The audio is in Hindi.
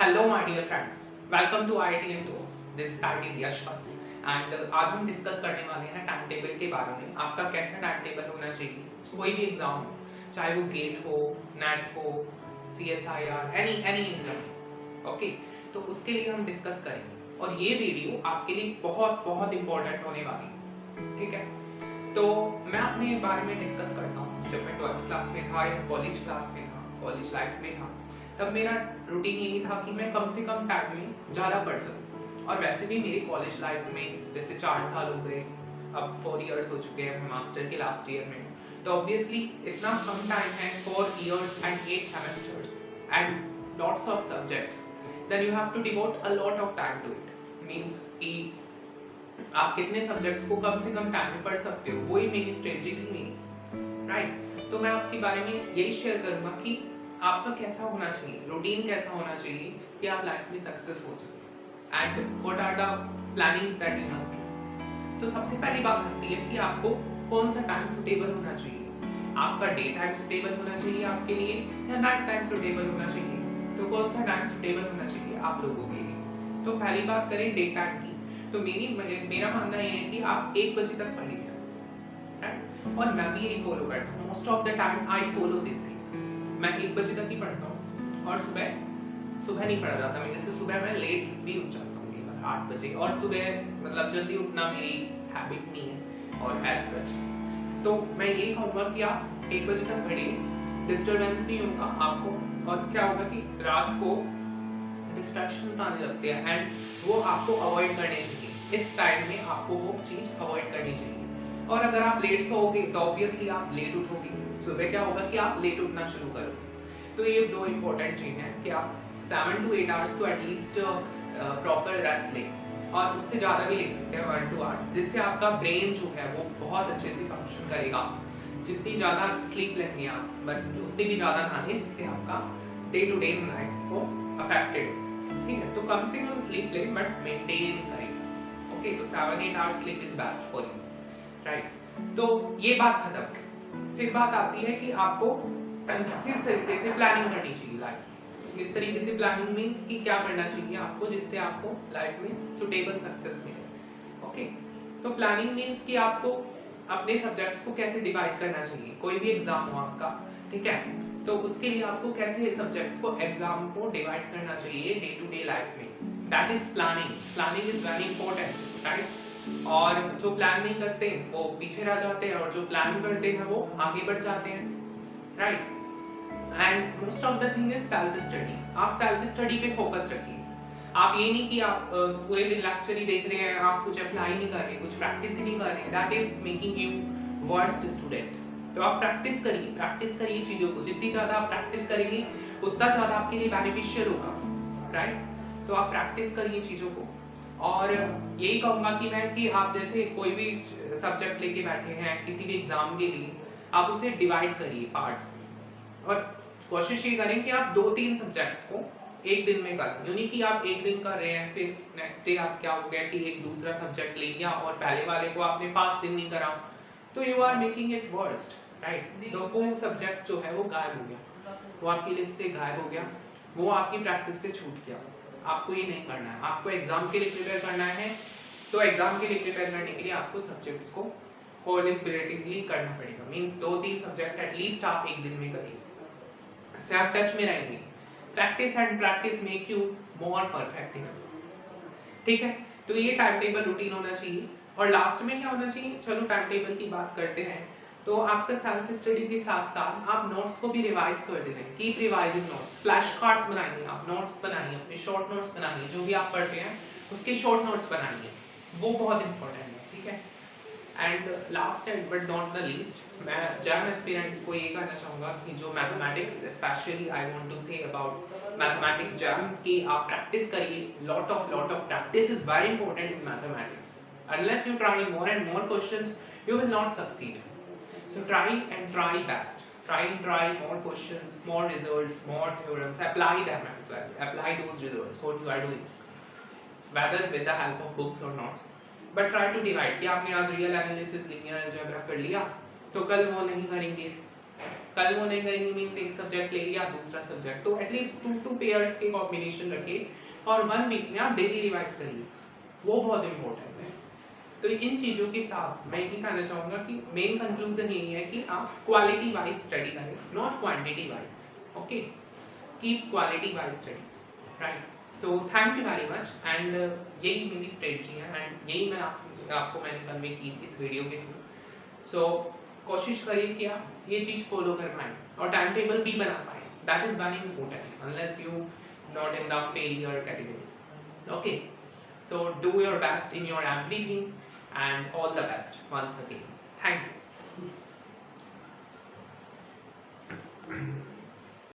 Hello my dear friends, welcome to IIT and talks. This side is Yash Vats and आज हम डिस्कस करने वाले हैं टाइम टेबल के बारे में। आपका कैसा टाइम टेबल होना चाहिए कोई भी एग्जाम हो, चाहे वो गेट हो, नेट हो, सीएसआईआर, एनी एग्जाम। ओके, तो उसके लिए हम डिस्कस करेंगे और ये वीडियो आपके लिए बहुत बहुत इंपॉर्टेंट होने वाली है। ठीक है, तो मैं अपने बारे में डिस्कस करता हूँ। जब मैं 12th क्लास में था या कॉलेज क्लास में था, कॉलेज लाइफ में था, तब मेरा रूटीन यही था कि मैं कम से कम टाइम में ज़्यादा पढ़ सकूँ। और वैसे भी मेरी कॉलेज लाइफ में जैसे 4 साल हो गए, अब 4 इयर्स हो चुके हैं, मैं मास्टर के लास्ट ईयर में हूँ, तो ऑब्वियसली इतना कम टाइम है, 4 years and 8 semesters and lots of subjects, then you have to devote a lot of time to it. Means कि आप कितने सब्जेक्ट्स को कम से कम टाइम में पढ़ सकते हो, वही मेरी स्ट्रेटजी थी मेरी, राइट। तो मैं आपके बारे में यही शेयर करूंगा कि आपका कैसा होना चाहिए, रूटीन कैसा होना चाहिए कि आप लाइफ में सक्सेस हो सके and what are the plannings that you must do. तो सबसे पहली बात आती है कि आपको कौन सा टाइम सुटेबल होना चाहिए। आपका डे टाइम सुटेबल होना चाहिए आपके लिए या नाइट टाइम सुटेबल होना चाहिए। तो कौन सा टाइम सुटेबल होना चाहिए आप लोगों के लिए। तो पहली बात करें डे टाइम की, तो मेरा मानना ये है कि आप 1 बजे तक पढ़िए, राइट। और मैं भी यही फॉलो करता हूँ, most of the time I follow this thing. मैं 1 बजे तक ही पढ़ता हूँ और सुबह नहीं पढ़ा जाता मेरे से। सुबह मैं लेट भी उठ जाता हूँ, कई बार 8 बजे, और सुबह मतलब जल्दी उठना मेरी हैबिट नहीं है और एज सच। तो मैं यही कहूँगा कि आप 1 बजे तक पढ़िए, डिस्टर्बेंस नहीं होगा आपको। और क्या होगा कि रात को डिस्ट्रैक्शंस आने लगते हैं एंड वो आपको अवॉइड करने चाहिए। इस टाइम में आपको वो चीज़ अवॉइड करनी चाहिए। और अगर आप लेट सोओगे तो ऑब्वियसली आप लेट उठोगे, सुबह क्या होगा कि आप लेट उठना शुरू करोगे। तो ये 2 इंपॉर्टेंट चीज़ हैं कि आप 7 to 8 आवर्स तो एटलीस्ट प्रॉपर रेस्ट लें, और उससे ज़्यादा भी ले सकते हैं 1 to 8, जिससे आपका ब्रेन जो है वो बहुत अच्छे से फंक्शन करेगा। जितनी ज़्यादा स्लीप लेंगे आप, बट उतनी भी ज़्यादा ना लें जिससे आपका डे टू डे लाइफ को अफेक्टेड हो। ठीक है, तो कम से कम स्लीप लें बट मेंटेन करें। ओके, तो 7-8 hours sleep is best for you, right. तो ये बात खत्म। फिर बात आती है कि आपको किस तरीके से प्लानिंग करनी चाहिए लाइफ। किस तरीके से प्लानिंग मीन्स कि क्या करना चाहिए आपको जिससे आपको लाइफ में सुटेबल सक्सेस मिले। ओके, तो प्लानिंग मीन्स कि आपको अपने सब्जेक्ट्स को कैसे डिवाइड करना चाहिए। कोई भी एग्जाम हो आपका, ठीक है, तो उसके लिए आपको कैसे सब्जेक्ट्स को एग्जाम को डिवाइड करना चाहिए डे टू डे लाइफ में। That is planning. Planning is very important, right. और जो प्लान नहीं करते वो पीछे रह जाते हैं, और जो प्लान करते हैं वो आगे बढ़ जाते हैं, right. And most of the thing is self study. आप सेल्फ स्टडी पे फोकस रखिए। आप ये नहीं कि आप पूरे दिन लेक्चर ही देख रहे हैं, आप कुछ अप्लाई नहीं कर रहे, कुछ प्रैक्टिस ही नहीं कर रहे। That is making you worst student. तो आप प्रैक्टिस करिए चीज़ों को। जितनी ज़्यादा आप प्रैक्टिस करेंगे उतना ज़्यादा आपके लिए बेनिफिशियल होगा, राइट। तो आप प्रैक्टिस करिए चीज़ों को। और यही कहूँगा कि मैं कि आप जैसे कोई भी सब्जेक्ट लेके बैठे हैं किसी भी एग्जाम के लिए, आप उसे डिवाइड करिए पार्ट्स में, और कोशिश ये करें कि आप 2-3 सब्जेक्ट्स को एक दिन में करें। यूँ नहीं कि आप एक दिन कर रहे हैं, फिर नेक्स्ट डे आप क्या हो गया कि एक दूसरा सब्जेक्ट ले लिया और पहले वाले को आपने 5 दिन नहीं करा, तो you are making it worst, right. तो वो सब्जेक्ट जो है वो गायब हो गया, वो आपकी लिस्ट से गायब हो गया, वो आपकी प्रैक्टिस से छूट गया। आपको ये नहीं करना है। आपको एग्जाम के लिए प्रिपेयर करना है, तो एग्जाम के लिए प्रिपेयर करने के लिए आपको सब्जेक्ट्स को कोऑर्डिनेटिवली करना पड़ेगा। मींस 2-3 सब्जेक्ट एटलीस्ट आप एक दिन में करिए, इससे आप टच में रहेंगे। Practice and practice make you more perfect. ठीक है, तो ये टाइम टेबल रूटीन होना चाहिए। और लास्ट में क्या होना चाहिए, चलो टाइम टेबल की बात करते हैं, तो आपका सेल्फ स्टडी के साथ साथ आप नोट्स को भी रिवाइज कर देते हैं। Keep revising notes, flash cards बनाइए, आप नोट्स बनाइए, अपने शॉर्ट नोट्स बनाइए, जो भी आप पढ़ते हैं उसके शॉर्ट नोट्स बनाइए, वो बहुत इंपॉर्टेंट है, ठीक है। And last and but not the least, मैं जैम एस्पिरेंट्स को ये कहना चाहूँगा कि जो mathematics, especially I want to say about mathematics JAM, कि आप प्रैक्टिस करिए। Lot of practice is very important in mathematics. Unless you try more and more questions, you will not succeed. So try and try best. Try and try more questions, more results, more theorems. Apply them as well. Apply those results, what you are doing, whether with the help of books or notes. But try to divide. कि आपने आज रियल एनालिसिस, लिनियर अलजेब्रा कर लिया, तो कल वो नहीं करेंगे, कल वो नहीं करेंगे मीन्स एक सब्जेक्ट ले लिया दूसरा सब्जेक्ट, तो एटलीस्ट 2 पेयर्स के कॉम्बिनेशन रखिए और 1 वीक में आप डेली रिवाइज करिए, वो बहुत इंपॉर्टेंट है। तो इन चीज़ों के साथ मैं ये कहना चाहूँगा कि मेन कंक्लूजन यही है कि आप क्वालिटी वाइज स्टडी करें, not quantity wise. Okay, keep quality wise study, right. So thank you very much, and यही मेरी स्ट्रेटजी है एंड यही मैं आपको मैंने कन्वे की इस वीडियो के थ्रू। सो कोशिश करिए कि आप ये चीज़ फॉलो कर पाएँ और टाइम टेबल भी बना पाएँ, that is very important unless you not in the failure category. Okay, so do your best in your everything and all the best once again. Thank you.